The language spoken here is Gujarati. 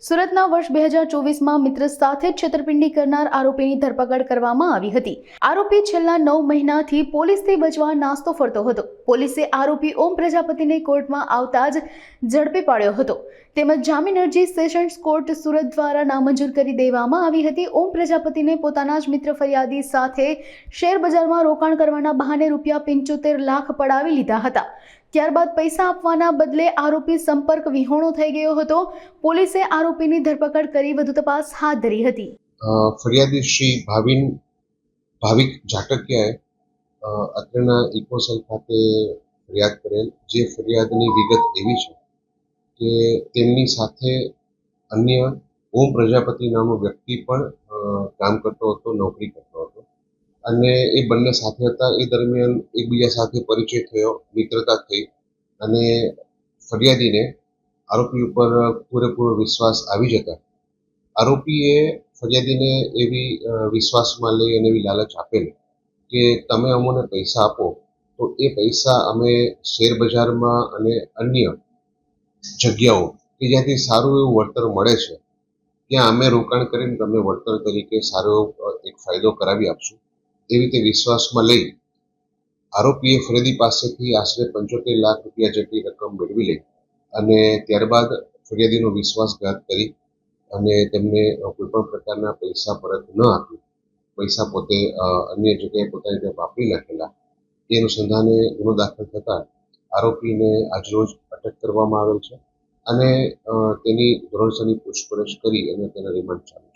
સુરતના વર્ષ 2024માં મિત્ર સાથે છેતરપિંડી કરનાર આરોપીની ધરપકડ કરવામાં આવી હતી। આરોપી છેલ્લા 9 મહિનાથી પોલીસથી બચવા નાસ્તો ફરતો હતો। પોલીસે આરોપી ઓમ પ્રજાપતિને કોર્ટમાં આવતા જ ઝડપી પાડ્યો હતો, તેમજ જામીન અરજી સેશન્સ કોર્ટ સુરત દ્વારા નામંજૂર કરી દેવામાં આવી હતી। ઓમ પ્રજાપતિને પોતાના જ મિત્ર ફરિયાદી સાથે શેર બજારમાં રોકાણ કરવાના બહાને ₹75 લાખ પડાવી લીધા હતા। ત્યારબાદ પૈસા આપવાના બદલે આરોપી સંપર્ક વિહોણો થઈ ગયો હતો। પોલીસે આરોપીની ધરપકડ કરી વધુ તપાસ હાથ ધરી હતી। ફરિયાદી શ્રી ભાવિક ઝાટકિયાએ અત્રેના ઇકોસેલ ખાતે ફરિયાદ કરેલ, જે ફરિયાદની વિગત એવી છે કે તેમની સાથે અન્ય ઓમ પ્રજાપતિ નામનો વ્યક્તિ પણ કામ કરતો હતો, નોકરી કરતો હતો અને એ બંને સાથે હતા। એ દરમિયાન એકબીજા સાથે પરિચય થયો, મિત્રતા થઈ અને ફરિયાદીને આરોપી ઉપર પૂરેપૂરો વિશ્વાસ આવી જતા આરોપીએ ફરિયાદીને એવી વિશ્વાસમાં લઈ અને એવી લાલચ આપેલી કે તમે અમને પૈસા આપો તો એ પૈસા અમે શેર બજારમાં અને અન્ય જગ્યાઓ કે જ્યાંથી સારું એવું વળતર મળે છે ત્યાં અમે રોકાણ કરીને તમને વળતર તરીકે સારો એક ફાયદો કરાવી આપશું, એવી રીતે વિશ્વાસમાં લઈ આરોપીએ ફરિયાદી પાસેથી આશરે ₹75 લાખ જેટલી રકમ મેળવી લઈ અને ત્યારબાદ ફરિયાદીનો વિશ્વાસઘાત કરી અને તેમને કોઈ પણ પ્રકારના પૈસા પરત ન આપી પૈસા પોતે અન્ય જગ્યાએ પોતાની રીતે વાપરી નાખેલા। એ અનુસંધાને ગુનો દાખલ થતાં આરોપીને આજરોજ અટક કરવામાં આવેલ છે અને તેની ધોરણસરની પૂછપરછ કરી અને તેના રિમાન્ડ ચાલુ છે।